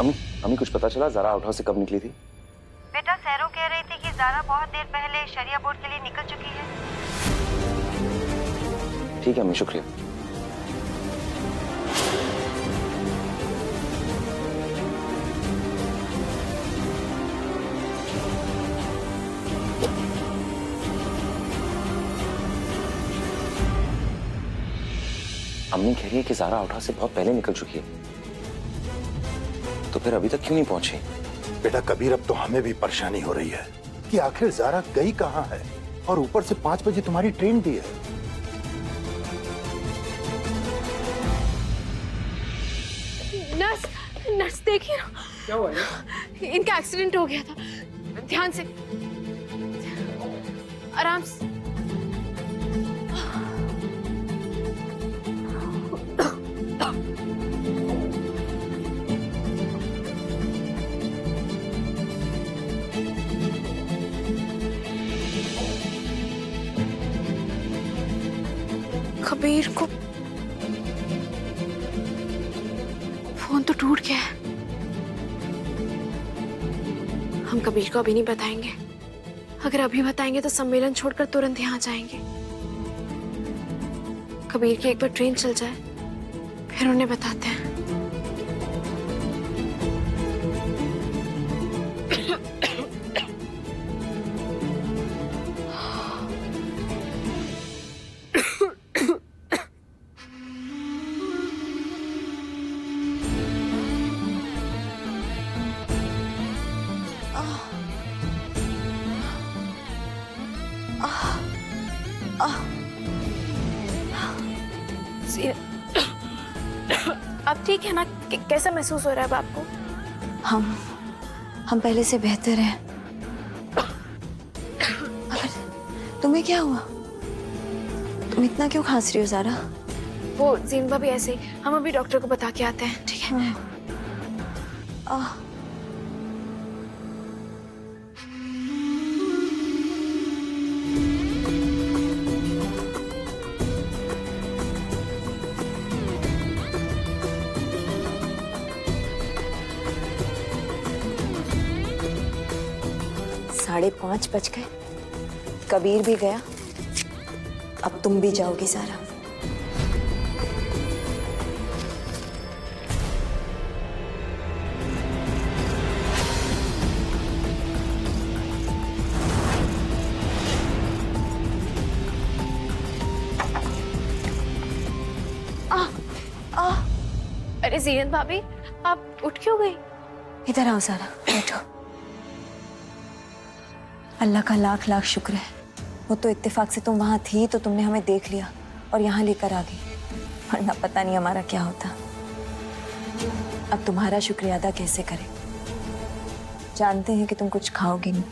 अम्मी अम्मी कुछ पता चला ज़ारा आउट हाउस से कब निकली थी? बेटा सैरो कह रही थी कि ज़ारा बहुत देर पहले शरिया बोर्ड के लिए निकल चुकी है। ठीक है अम्मी, शुक्रिया। अम्मी कह रही है कि ज़ारा आउट हाउस से बहुत पहले निकल चुकी है, तो फिर अभी तक क्यों नहीं पहुंची? बेटा कबीर, अब तो हमें भी परेशानी हो रही है कि आखिर ज़ारा गई कहाँ है, और ऊपर से 5 बजे तुम्हारी ट्रेन भी है। नर्स, नर्स देखिए ना, क्या हुआ है? इनका एक्सीडेंट हो गया था। ध्यान से, आराम से। कबीर को फोन तो टूट गया है। हम कबीर को अभी नहीं बताएंगे। अगर अभी बताएंगे तो सम्मेलन छोड़कर तुरंत यहाँ जाएंगे। कबीर की एक बार ट्रेन चल जाए, फिर उन्हें बताते हैं। अब ठीक है ना? कैसा महसूस हो रहा है अब आपको? हम पहले से बेहतर हैं। मगर तुम्हें क्या हुआ? तुम इतना क्यों खांस रही हो ज़ारा? वो ज़ीनबा भी ऐसे ही। हम अभी डॉक्टर को बता के आते हैं, ठीक है? हाँ। 5:30 बज गए। कबीर भी गया, अब तुम भी जाओगी ज़ारा। अरे ज़ीनत भाभी, आप उठ क्यों गई? इधर आओ ज़ारा, बैठो। अल्लाह का लाख लाख शुक्र है, वो तो इत्तेफाक से तुम वहां थी तो तुमने हमें देख लिया और यहाँ लेकर आ गई, वरना पता नहीं हमारा क्या होता। अब तुम्हारा शुक्रिया अदा कैसे करें? जानते हैं कि तुम कुछ खाओगी नहीं,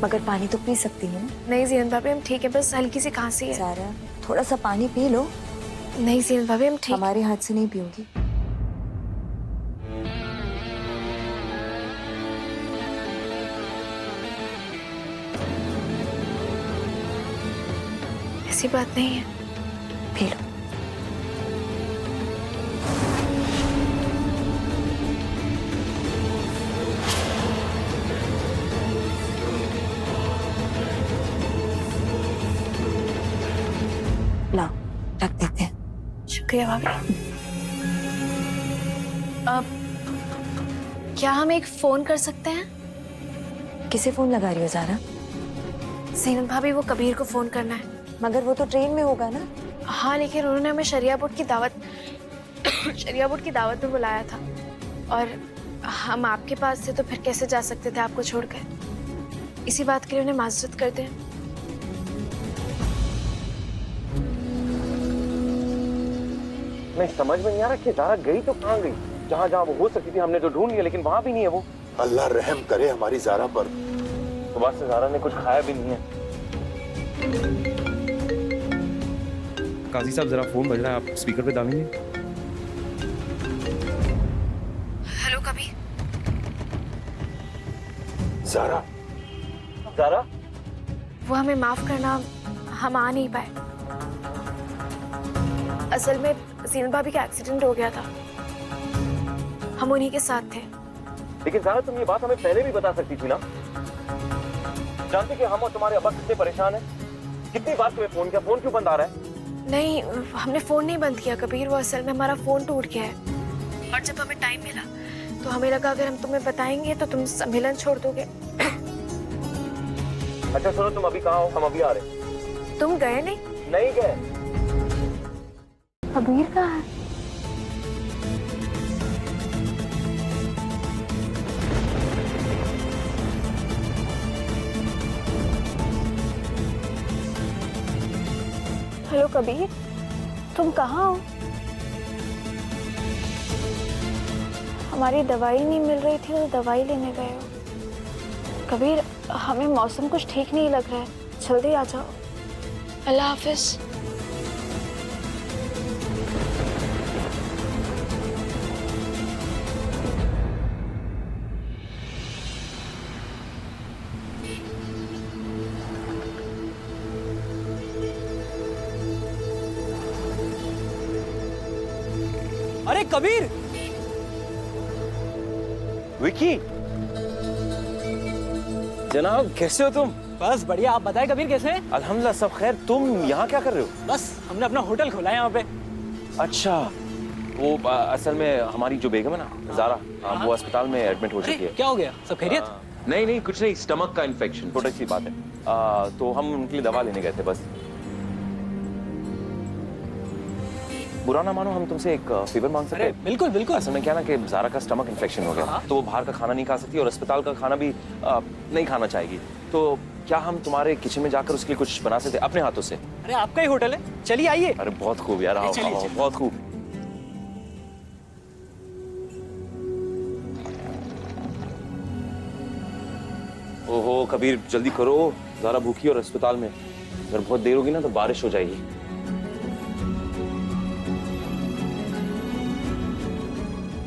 मगर पानी तो पी सकती हो ना? नहीं ज़ीनत भाभी, हम ठीक है, बस हल्की सी खांसी है। ज़ारा, थोड़ा सा पानी पी लो। नहीं ज़ीनत भाभी, हम ठीक। हमारे हाथ से नहीं पियोगी। ऐसी बात नहीं है, पी लो। लाओ, रख देते हैं। शुक्रिया भाभी। अब क्या हम एक फोन कर सकते हैं? किसे फोन लगा रही हो ज़ारा? ज़ीनत भाभी, वो कबीर को फोन करना है। मगर वो तो ट्रेन में होगा ना? हाँ, लेकिन उन्होंने हमें शरिया बोर्ड की दावत में बुलाया था, और हम आपके पास थे तो फिर कैसे जा सकते थे आपको छोड़कर। इसी बात के लिए उन्हें माजरत कर दें। नहीं समझ में नहीं आ रहा कि ज़ारा गई तो कहाँ गई? जहाँ जहाँ वो हो सकती थी हमने तो ढूंढ लिया, लेकिन वहां भी नहीं है वो। अल्लाह रहम करे हमारी ज़ारा पर। सुबह से ज़ारा ने कुछ खाया भी नहीं है। काजी साहब, जरा फोन बज रहा है, आप स्पीकर पे डालेंगे? हेलो कबीर। ज़ारा, ज़ारा, वो हमें माफ करना, हम आ नहीं पाए। असल में ज़ीनत भाभी का एक्सीडेंट हो गया था। हम उन्हीं के साथ थे। लेकिन ज़ारा तुम ये बात हमें पहले भी बता सकती थी ना। जानते कि हम और तुम्हारे अब्बा कितने परेशान हैं। कितनी बार तुम्हें फोन किया, फोन क्यों बंद आ रहा है? नहीं, हमने फोन नहीं बंद किया कबीर, वो असल में हमारा फोन टूट गया है और जब हमें टाइम मिला तो हमें लगा अगर हम तुम्हें बताएंगे तो तुम सम्मेलन छोड़ दोगे। अच्छा सुनो, तुम अभी कहाँ हो? हम अभी आ रहे हैं। तुम गए नहीं? नहीं गए। कबीर कहाँ है? हेलो कबीर, तुम कहाँ हो? हमारी दवाई नहीं मिल रही थी तो दवाई लेने गए हो। कबीर, हमें मौसम कुछ ठीक नहीं लग रहा है, जल्दी आ जाओ। अल्लाह हाफिज। अरे कबीर! विकी, जनाब कैसे हो तुम? बस बढ़िया, आप बताएं कबीर कैसे हैं? अल्हम्दुलिल्लाह सब खैर। तुम यहाँ क्या कर रहे हो? बस हमने अपना होटल खोला है यहाँ पे। अच्छा, वो असल में हमारी जो बेगम है ना ज़ारा, वो अस्पताल में एडमिट हो चुकी है। क्या हो गया? सब खैरियत? नहीं नहीं कुछ नहीं, स्टमक का इन्फेक्शन, छोटी सी बात है। तो हम उनके लिए दवा लेने गए थे बस। बुरा ना मानो, हम तुमसे एक फेवर मांग सकते हैं? बिल्कुल बिल्कुल। असल में क्या ना कि ज़ारा का स्टमक इन्फेक्शन हो गया, तो वो बाहर का खाना नहीं खा सकती और अस्पताल का खाना भी नहीं खाना चाहेगी। तो क्या हम तुम्हारे किचन में जाकर उसके लिए कुछ बना सकते अपने हाथों से? अरे आपका ही होटल है, चलिए आइए। अरे बहुत खूब यार, आओ चलिए, आओ, चलिए। बहुत खूब। ओहो कबीर जल्दी करो, ज़ारा भूखी और अस्पताल में। अगर बहुत देर होगी ना तो बारिश हो जाएगी।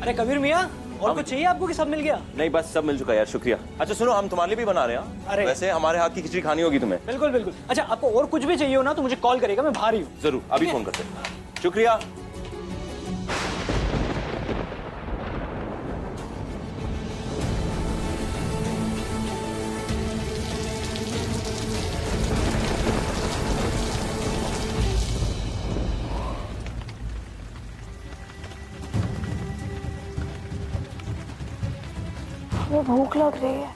अरे कबीर मियाँ, और कुछ चाहिए आपको कि सब मिल गया? नहीं बस सब मिल चुका है यार, शुक्रिया। अच्छा सुनो, हम तुम्हारे लिए भी बना रहे हैं। अरे। वैसे हमारे हाथ की खिचड़ी खानी होगी तुम्हें। बिल्कुल बिल्कुल। अच्छा आपको और कुछ भी चाहिए हो ना तो मुझे कॉल करेगा, मैं बाहर ही हूँ। जरूर, अभी फोन करते हैं। शुक्रिया। हमें भूख लग रही है,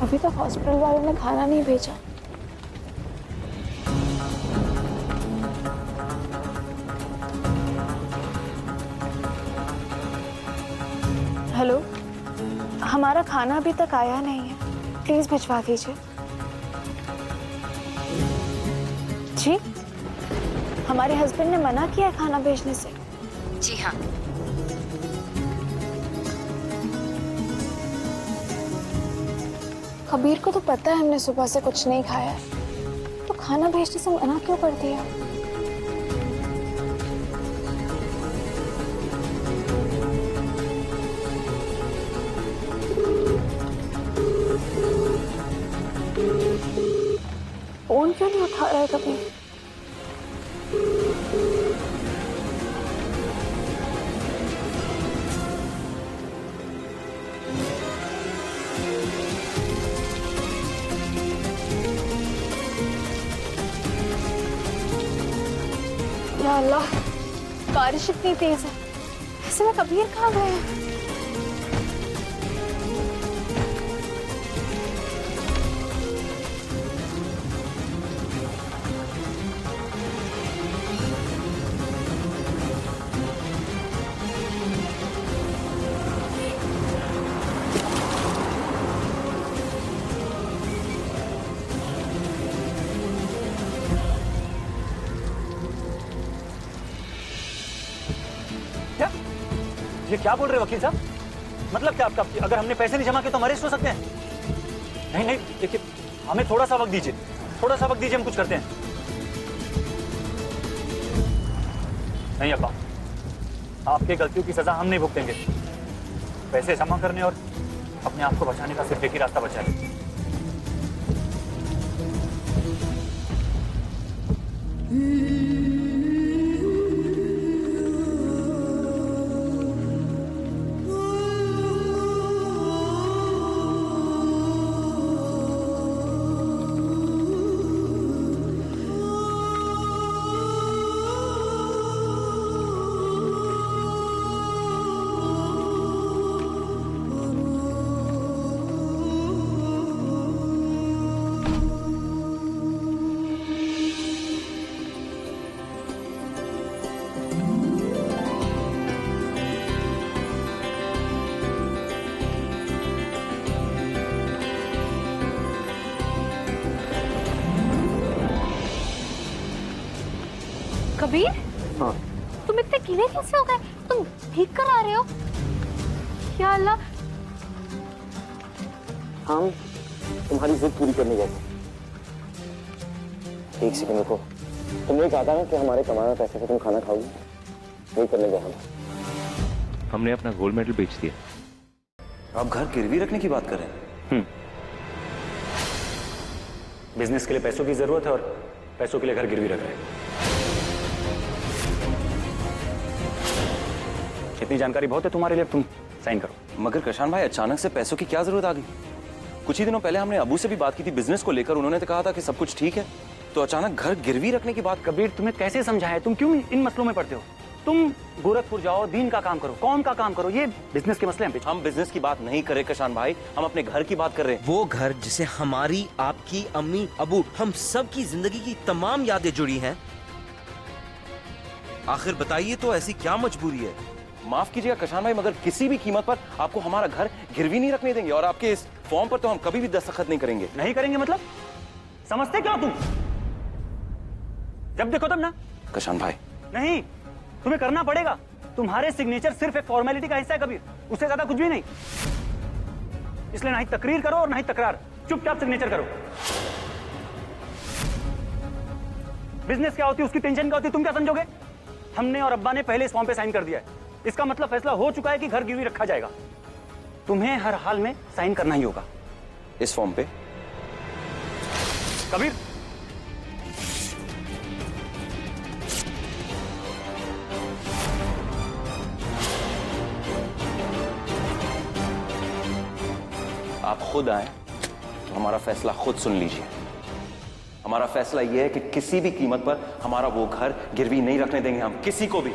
अभी तक हॉस्पिटल वालों ने खाना नहीं भेजा। हेलो, हमारा खाना अभी तक आया नहीं है, प्लीज भिजवा दीजिए। जी, हमारे हस्बैंड ने मना किया है खाना भेजने से। जी हाँ। कबीर को तो पता है हमने सुबह से कुछ नहीं खाया है, तो खाना भेजने से मना क्यों कर दिया? फोन क्यों नहीं उठा रहा है कबीर? या अल्लाह, बारिश इतनी तेज है, ऐसे में कबीर कहाँ गए हैं? ये क्या बोल रहे हो वकील साहब? मतलब क्या आपका? अगर हमने पैसे नहीं जमा किए तो हम अरेस्ट हो सकते हैं? नहीं नहीं, देखिए हमें थोड़ा सा वक्त दीजिए, थोड़ा सा वक्त दीजिए, हम कुछ करते हैं। नहीं अब्बा, आपकी गलतियों की सजा हम नहीं भुगतेंगे। पैसे जमा करने और अपने आप को बचाने का सिर्फ एक ही रास्ता बचा है। कबीर, हाँ। तुम इतने गीले कैसे हो गए? तुम भीग कर आ रहे हो? या अल्लाह। हम तुम्हारी जिद पूरी करने गए थे। एक सेकंड रुको, तुमने कहा था ना कि हमारे कमाए पैसे से तुम खाना खाओगी, वही करने गए हम। हमने अपना गोल्ड मेडल बेच दिया। आप घर गिरवी रखने की बात कर रहे हैं? बिजनेस के लिए पैसों की जरूरत है और पैसों के लिए घर गिरवी रख रहे हैं। इतनी जानकारी बहुत है तुम्हारे लिए, तुम साइन करो। मगर कृषाण भाई, अचानक से पैसों की क्या जरूरत आ गई? कुछ ही दिनों पहले हमने अबू से भी बात की थी बिजनेस को लेकर, उन्होंने तो कहा था कि सब कुछ ठीक है, तो अचानक घर गिरवी रखने की बात। कबीर, तुम्हें कैसे समझाएं? तुम क्यों इन मसलों में पड़ते हो? तुम गोरखपुर जाओ, दीन का काम करो, कौम का काम करो, ये बिजनेस के मसले हैं। हम बिजनेस की बात नहीं कर रहे कृषाण भाई, हम अपने घर की बात कर रहे हैं। वो घर जिसे हमारी, आपकी, अम्मी, अबू, हम सब की जिंदगी की तमाम यादें जुड़ी हैं। आखिर बताइए तो ऐसी क्या मजबूरी है? माफ कीजिएगा कृषाण भाई, मगर किसी भी कीमत पर आपको हमारा घर गिरवी नहीं रखने देंगे, और आपके इस फॉर्म पर तो हम कभी भी दस्तखत नहीं करेंगे। नहीं करेंगे मतलब? समझते क्या हो तुम? जब देखो तब ना। कृषाण भाई, नहीं, तुम्हें करना पड़ेगा। तुम्हारे सिग्नेचर सिर्फ एक फॉर्मेलिटी का हिस्सा है कबीर, उससे ज्यादा कुछ भी नहीं। इसलिए ना ही तकरीर करो और ना ही तकरार, चुपचाप सिग्नेचर करो। बिजनेस क्या होती है, उसकी टेंशन क्या होती है, तुम क्या समझोगे? हमने और अब्बा ने पहले इस फॉर्म पे साइन कर दिया है। इसका मतलब फैसला हो चुका है कि घर गिरवी रखा जाएगा। तुम्हें हर हाल में साइन करना ही होगा इस फॉर्म पे। कबीर, आप खुद आए तो हमारा फैसला खुद सुन लीजिए। हमारा फैसला यह है कि किसी भी कीमत पर हमारा वो घर गिरवी नहीं रखने देंगे हम, किसी को भी।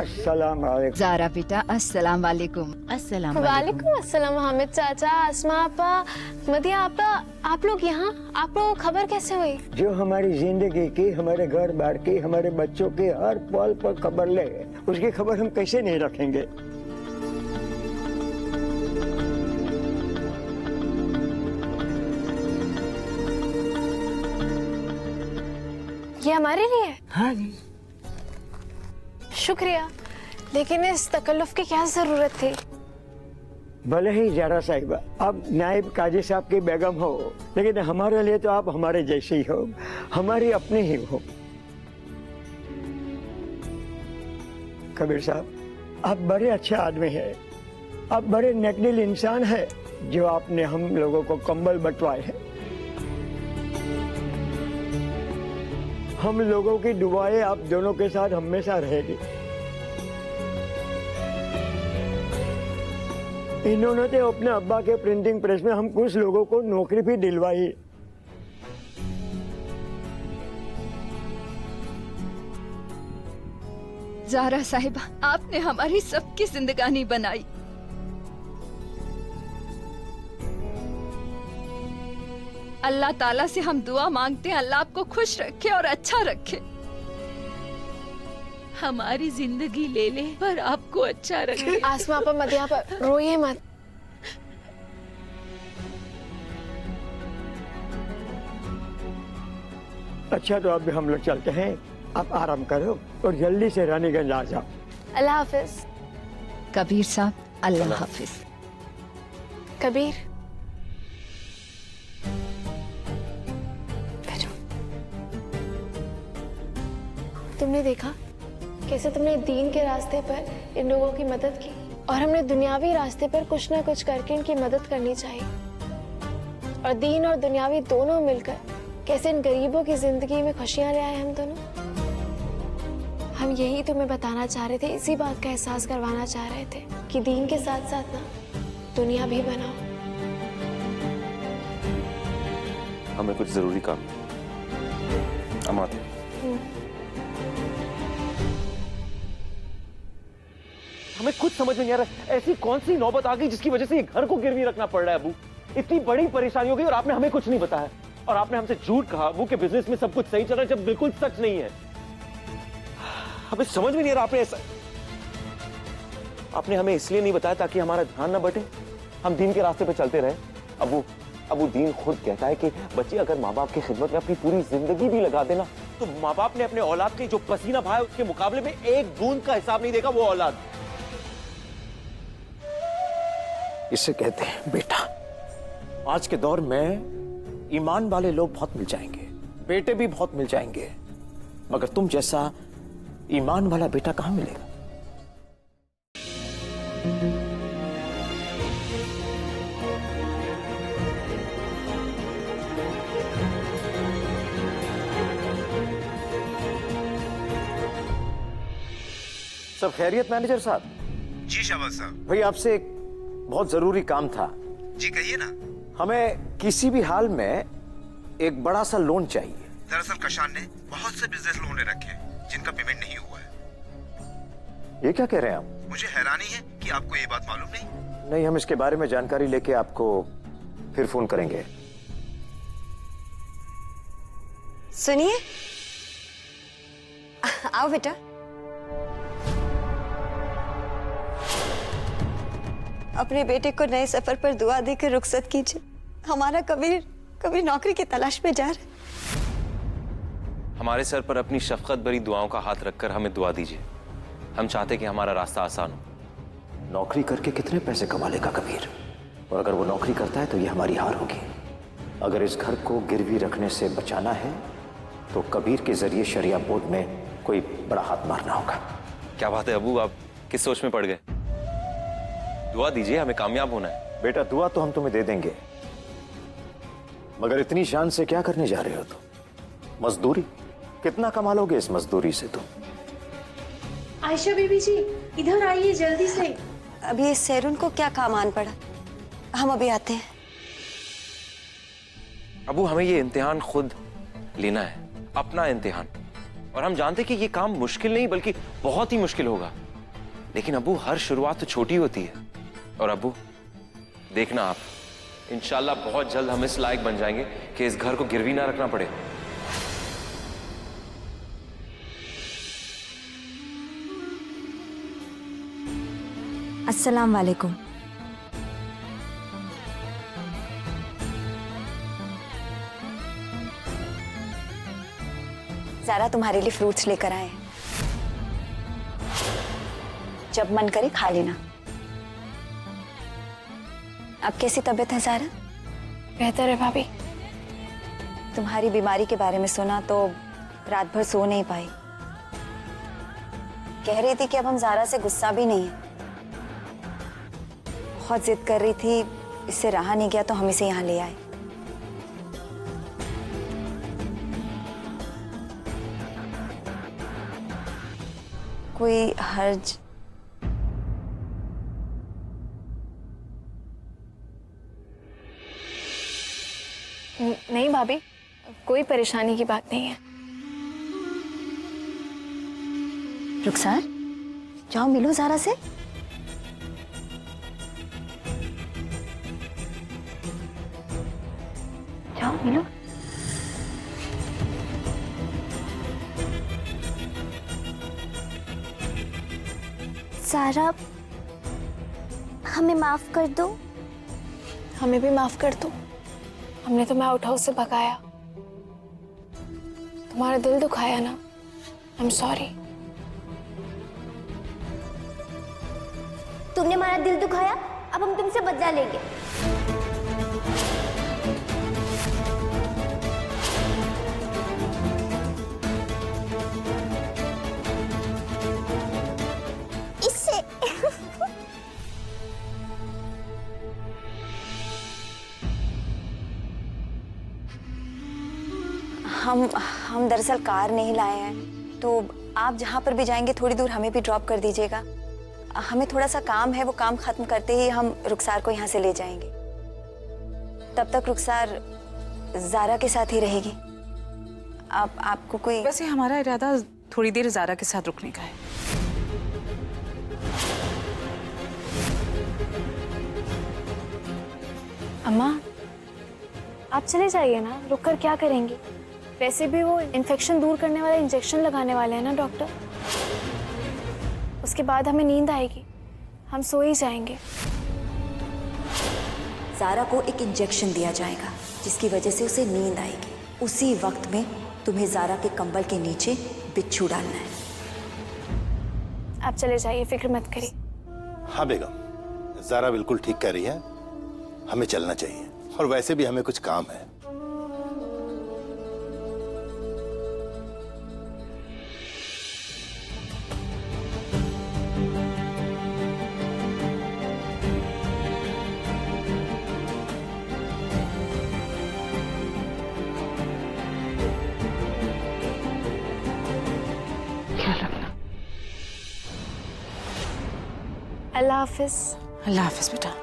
अस्सलाम वालेकुम। ज़ारा बेटा, अस्सलाम वालेकुम। अस्सलाम वालेकुम अस्सलाम। हामिद चाचा, अस्मा आपा, मदिया आपा, आप लोग यहाँ? आप लोगों को खबर कैसे हुई? जो हमारी जिंदगी की, हमारे घर बार की, हमारे बच्चों की हर पल पर खबर ले, उसकी खबर हम कैसे नहीं रखेंगे? ये हमारे लिए? हाँ जी। शुक्रिया, लेकिन इस तकल्लुफ की क्या जरूरत थी? भले ही ज़ारा साहिबा आप नायब काजी साहब की बेगम हो, लेकिन हमारे लिए तो आप हमारे जैसे ही हो, हमारी अपनी ही हो। कबीर साहब, आप बड़े अच्छे आदमी हैं, आप बड़े नेकदिल इंसान हैं, जो आपने हम लोगों को कंबल बंटवाए हैं। हम लोगों की दुआएं आप दोनों के साथ हमेशा रहेगी। इन्होंने तो अपने अब्बा के प्रिंटिंग प्रेस में हम कुछ लोगों को नौकरी भी दिलवाई। ज़ारा साहिबा, आपने हमारी सबकी जिंदगानी बनाई। अल्लाह ताला से हम दुआ मांगते हैं, अल्लाह आपको खुश रखे और अच्छा रखे। हमारी जिंदगी ले ले पर आपको अच्छा रखे। आसमा पर, मदिया पर, रोइए मत। अच्छा, तो अब हम लोग चलते हैं, आप आराम करो और जल्दी से रानीगंज आ जाओ। अल्लाह हाफिज। कबीर साहब, अल्लाह हाफिज। कबीर, तुमने देखा कैसे तुमने दीन के रास्ते पर इन लोगों की मदद की, और हमने दुनियावी रास्ते पर कुछ ना कुछ करके इनकी मदद करनी चाहिए। और दीन और दुनियावी दोनों मिलकर कैसे इन गरीबों की जिंदगी में खुशियां ले आए हम दोनों। हम यही तुम्हें बताना चाह रहे थे, इसी बात का एहसास करवाना चाह रहे थे कि दीन के साथ साथ ना दुनिया भी बनाओ। हमें कुछ जरूरी काम, हम आते। हमें कुछ समझ में नहीं आ रहा, ऐसी कौन सी नौबत आ गई जिसकी वजह से ये घर को गिरवी रखना पड़ रहा है अबू? इतनी बड़ी परेशानी हो गई और आपने हमें कुछ नहीं बताया, और आपने हमसे झूठ कहा अबू के बिजनेस में सब कुछ सही चल रहा है, जब बिल्कुल सच नहीं है। हमें समझ में नहीं आ रहा आपने ऐसा। आपने हमें इसलिए नहीं बताया ताकि हमारा ध्यान ना बटे, हम दीन के रास्ते पे चलते रहे। अबू दीन खुद कहता है कि बच्चे अगर माँ बाप की खिदमत में अपनी पूरी जिंदगी भी लगा देना तो माँ बाप ने अपने औलाद के जो पसीना बहाया उसके मुकाबले में एक बूंद का हिसाब नहीं देगा वो औलाद। इसे कहते हैं बेटा। आज के दौर में ईमान वाले लोग बहुत मिल जाएंगे, बेटे भी बहुत मिल जाएंगे, मगर तुम जैसा ईमान वाला बेटा कहां मिलेगा? सब खैरियत मैनेजर साहब? जी शाबाश साहब। भाई आपसे एक बहुत जरूरी काम था। जी कहिए ना। हमें किसी भी हाल में एक बड़ा सा लोन चाहिए। दरअसल कशान ने बहुत से बिजनेस लोन ले रखे हैं जिनका पेमेंट नहीं हुआ है। ये क्या कह रहे हैं आप? मुझे हैरानी है कि आपको ये बात मालूम नहीं। नहीं, हम इसके बारे में जानकारी लेके आपको फिर फोन करेंगे। सुनिए, आओ बेटा। अपने बेटे को नए सफर पर दुआ देकर रुखसत कीजिए। हमारा कबीर नौकरी की तलाश में जा रहा है। हमारे सर पर अपनी शफकत भरी दुआओं का हाथ रखकर हमें दुआ दीजिए। हम चाहते कि हमारा रास्ता आसान हो। नौकरी करके कितने पैसे कमा लेगा कबीर? और अगर वो नौकरी करता है तो ये हमारी हार होगी। अगर इस घर को गिरवी रखने से बचाना है तो कबीर के जरिए शरिया बोर्ड में कोई बड़ा हाथ मारना होगा। क्या बात है अबू, आप किस सोच में पड़ गए? दुआ दीजिए, हमें कामयाब होना है। बेटा दुआ तो हम तुम्हें दे देंगे, मगर इतनी शान से क्या करने जा रहे हो तुम? मजदूरी कितना कमा लोगे इस मजदूरी से तुम? आयशा बीबी जी इधर आइए जल्दी से। अभी इस सैरून को क्या काम आन पड़ा? हम अभी आते हैं। अबू हमें ये इम्तिहान खुद लेना है, अपना इम्तिहान। और हम जानते कि ये काम मुश्किल नहीं बल्कि बहुत ही मुश्किल होगा। लेकिन अबू हर शुरुआत तो छोटी होती है। और अबू देखना आप, इंशाल्लाह बहुत जल्द हम इस लायक बन जाएंगे कि इस घर को गिरवी ना रखना पड़े। अस्सलाम वालेकुम। ज़ारा तुम्हारे लिए फ्रूट्स लेकर आए हैं, जब मन करे खा लेना। अब कैसी तबीयत है ज़ारा? बेहतर है भाभी। तुम्हारी बीमारी के बारे में सुना तो रात भर सो नहीं पाई। कह रही थी कि अब हम ज़ारा से गुस्सा भी नहीं है। बहुत जिद कर रही थी, इससे रहा नहीं गया तो हम इसे यहाँ ले आए। कोई हर्ज? नहीं भाभी, कोई परेशानी की बात नहीं है। रुखसार, जाओ मिलो ज़ारा से। जाओ मिलो। सारा हमें माफ कर दो। हमें भी माफ कर दो। हमने तुम्हें आउट हाउस से भगाया, तुम्हारा दिल दुखाया ना। I am sorry. तुमने हमारा दिल दुखाया, अब हम तुमसे बदला लेंगे। इससे हम दरअसल कार नहीं लाए हैं, तो आप जहाँ पर भी जाएंगे थोड़ी दूर हमें भी ड्रॉप कर दीजिएगा। हमें थोड़ा सा काम है, वो काम खत्म करते ही हम रुखसार को यहाँ से ले जाएंगे। तब तक रुखसार ज़ारा के साथ ही रहेगी। आपको कोई? वैसे हमारा इरादा थोड़ी देर ज़ारा के साथ रुकने का है। अम्मा, आप चले जाइए ना, रुक कर क्या करेंगी? वैसे भी वो इन्फेक्शन दूर करने वाला इंजेक्शन लगाने वाले हैं ना डॉक्टर। उसके बाद हमें नींद आएगी। हम सो ही जाएंगे। ज़ारा को एक इंजेक्शन दिया जाएगा जिसकी वजह से उसे नींद आएगी। उसी वक्त में तुम्हें ज़ारा के कंबल के नीचे बिच्छू डालना है। आप चले जाइए, फिक्र मत करिए। हाँ बेगम, ज़ारा बिल्कुल ठीक कह रही है, हमें चलना चाहिए और वैसे भी हमें कुछ काम है। अल्लाह हाफिज। अल्लाह हाफिज बेटा।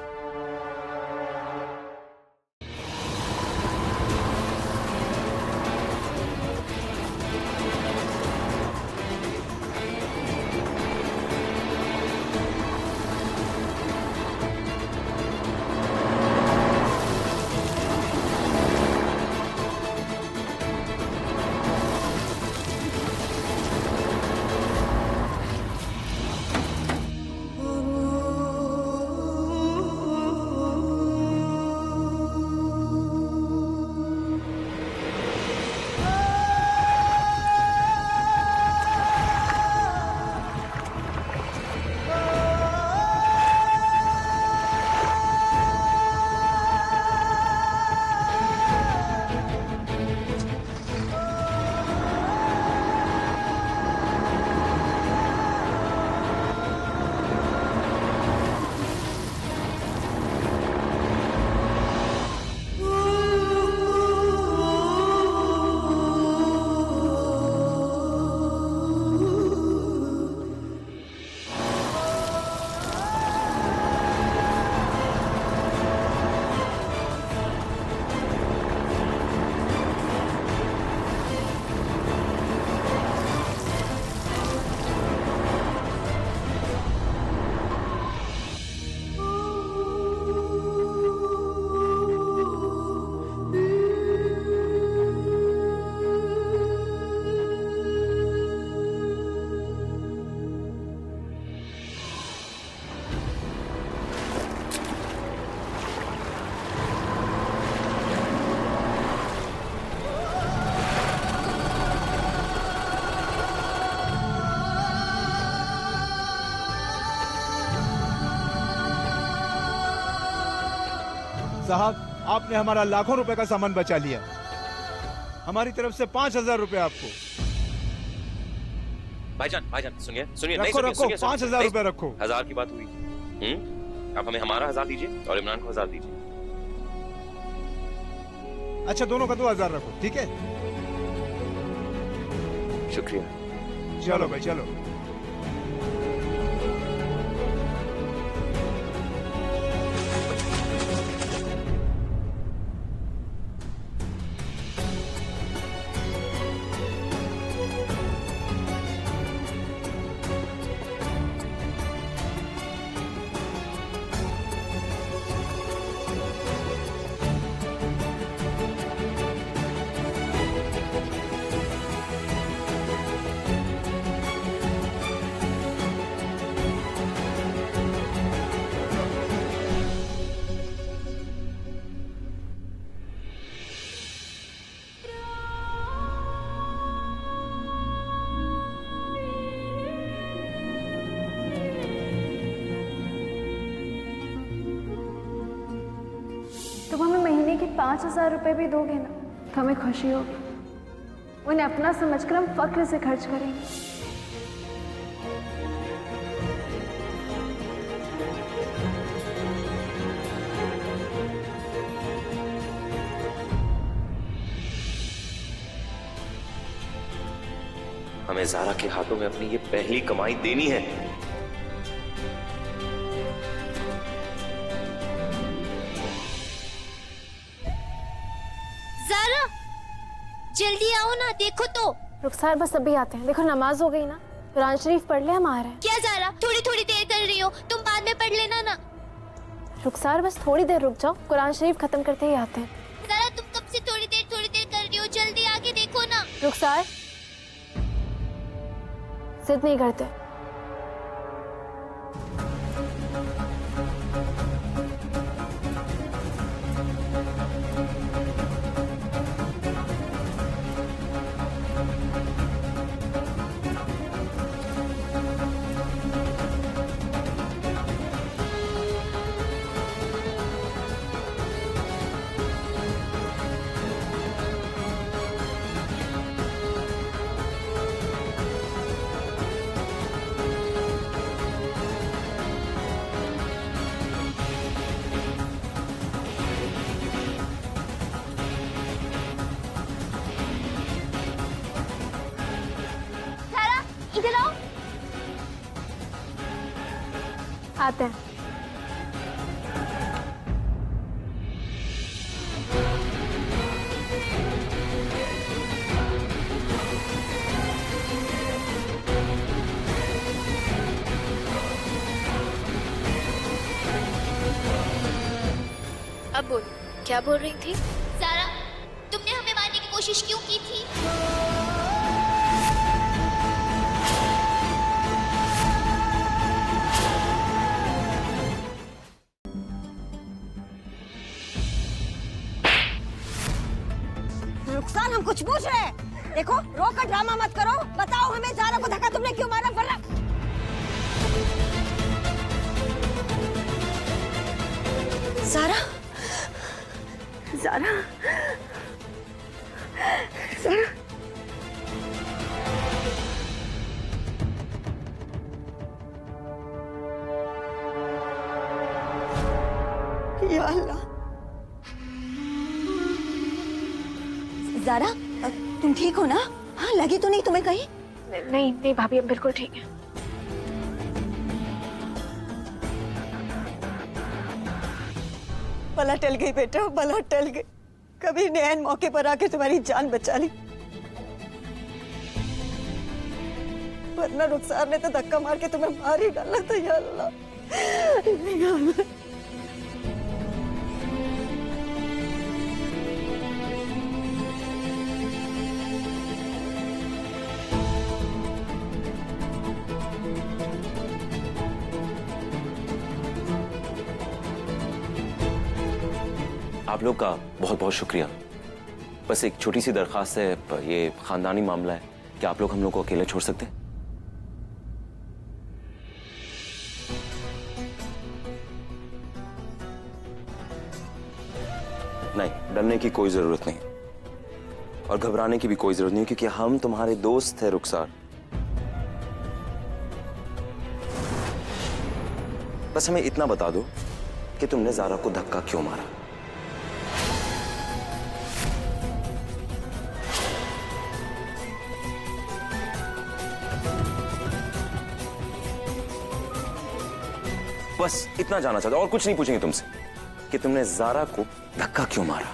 साहब, आपने हमारा लाखों रुपए का सामान बचा लिया। हमारी तरफ से 5,000 रुपए आपको। भाईजान भाईजान सुनिए सुनिए, रखो रखो, 5,000 रुपए रखो। 1000 की बात हुई। आप हमें हमारा 1000 दीजिए और इमरान को 1000 दीजिए। अच्छा, दोनों का 2,000 रखो, ठीक है? शुक्रिया। चलो भाई चलो। तुम हमें महीने के 5,000 रुपए भी दोगे ना तो हमें खुशी होगी। उन्हें अपना समझकर हम फक्र से खर्च करेंगे। हमें ज़ारा के हाथों में अपनी ये पहली कमाई देनी है। ज़ारा, जल्दी आओ ना, देखो तो। रुखसार बस अभी आते हैं। देखो नमाज हो गई ना, कुरान शरीफ पढ़ ले, हम आ रहे हैं। क्या ज़ारा, थोड़ी थोड़ी देर कर रही हो, तुम बाद में पढ़ लेना ना। रुखसार बस थोड़ी देर रुक जाओ, कुरान शरीफ खत्म करते ही आते हैं। ज़ारा, तुम कब से थोड़ी देर कर रही हो, जल्दी आके देखो ना। रुखसार, जिद नहीं करते। इधर आओ। आते हैं। अब बोल, क्या बोल रही थी? सारा, तुमने हमें मारने की कोशिश क्यों की थी? रुखसार, हम कुछ पूछ रहे हैं। देखो, रो कर ड्रामा मत करो। बताओ हमें, ज़ारा को धक्का तुमने क्यों मारा? वरना ज़ारा, ज़ारा, ज़ारा। या अल्लाह। ज़ारा, तुम ठीक हो ना? हाँ, लगी तो नहीं तुम्हें कहीं? नहीं नहीं भाभी, अब बिल्कुल ठीक है। भला टल गई बेटा, भला टल गई। कभी नैन मौके पर आके तुम्हारी जान बचा ली, वरना रुखसार ने तो धक्का मार के तुम्हें मार ही डाला था। या अल्लाह, या अल्लाह। आप लोग का बहुत बहुत शुक्रिया। बस एक छोटी सी दरखास्त है, ये खानदानी मामला है, क्या आप लोग हम लोग को अकेले छोड़ सकते हैं? नहीं, डरने की कोई जरूरत नहीं और घबराने की भी कोई जरूरत नहीं, क्योंकि हम तुम्हारे दोस्त हैं रुखसार। बस हमें इतना बता दो कि तुमने ज़ारा को धक्का क्यों मारा। बस इतना जानना चाहता, और कुछ नहीं पूछेंगे तुमसे, कि तुमने ज़ारा को धक्का क्यों मारा।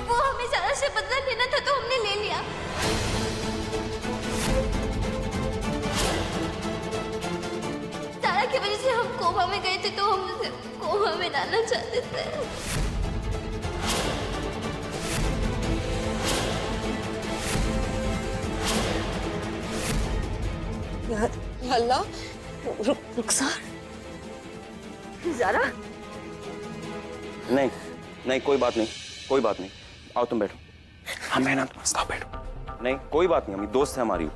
वो हमें ज़ारा से बदला लेना था तो हमने ले लिया। ज़ारा की वजह से हम कोमा में गए थे, तो हम उसे कोमा में डालना चाहते थे। या अल्लाह, रुखसार, ज़ारा। नहीं नहीं, कोई बात नहीं, कोई बात नहीं, आओ तुम बैठो। हाँ मैं ना, तुम आओ बैठो। नहीं कोई बात नहीं, हम दोस्त है हमारी।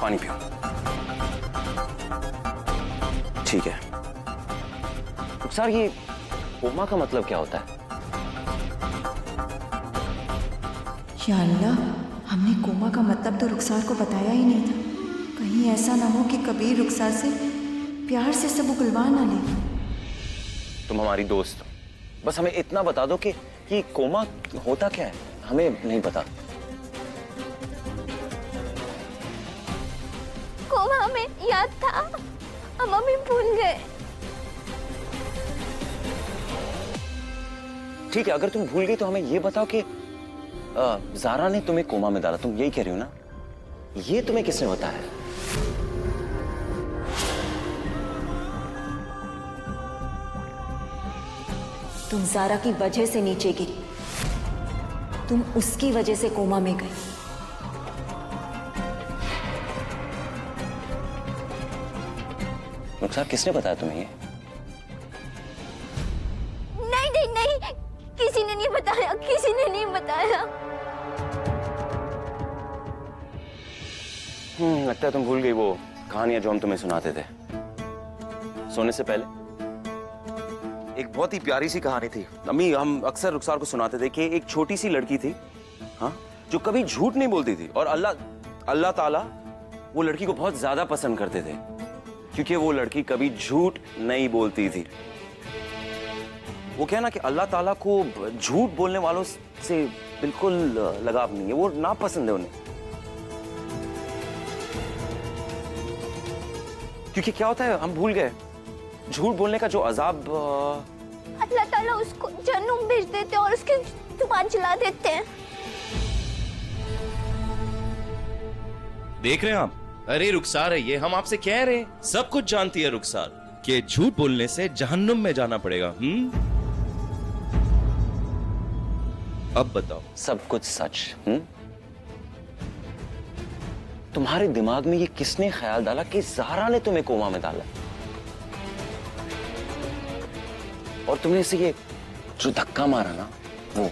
पानी पियो। ठीक है रुखसार, ये कोमा का मतलब क्या होता है? या अल्लाह, हमने कोमा का मतलब तो रुखसार को बताया ही नहीं था। कहीं ऐसा ना हो कि कबीर रुखसार से प्यार से सब उगलवा ना ले। तुम हमारी दोस्त हो, बस हमें इतना बता दो कि कोमा होता क्या है, हमें नहीं पता। कोमा हमें याद था, हम अभी भूल गए। ठीक है, अगर तुम भूल गई तो हमें ये बताओ कि ज़ारा ने तुम्हें कोमा में डाला, तुम यही कह रही हो ना? ये तुम्हें किसने बताया? तुम ज़ारा की वजह से नीचे गिरी, तुम उसकी वजह से कोमा में गई। रुखसार, किसने बताया तुम्हें ये? नहीं नहीं नहीं, किसी ने नहीं बताया, किसी ने नहीं बताया। लगता है तुम भूल गई वो कहानियां जो हम तुम्हें सुनाते थे सोने से पहले। एक बहुत ही प्यारी सी कहानी थी अम्मी, हम अक्सर रुखसार को सुनाते थे कि एक छोटी सी लड़की थी, हाँ, जो कभी झूठ नहीं बोलती थी और अल्लाह ताला वो लड़की को बहुत ज्यादा पसंद करते थे क्योंकि वो लड़की कभी झूठ नहीं बोलती थी। वो कहना कि अल्लाह ताला को झूठ बोलने वालों से बिल्कुल लगाव नहीं है, वो नापसंद है उन्हें। क्योंकि क्या होता है, हम भूल गए झूठ बोलने का जो अजाब अल्लाह ताला उसको जहन्नुम भेज देते हैं और उसकी जुबान चला देते हैं। देख रहे हैं आप? अरे रुखसार है ये, हम आपसे कह रहे हैं, सब कुछ जानती है रुखसार कि झूठ बोलने से जहन्नुम में जाना पड़ेगा। अब बताओ। सब कुछ सच। तुम्हारे दिमाग में ये किसने ख्याल डाला कि ज़हरा ने तुम्हें कोमा में डाला, और तुमने इसे ये जो धक्का मारा ना, वो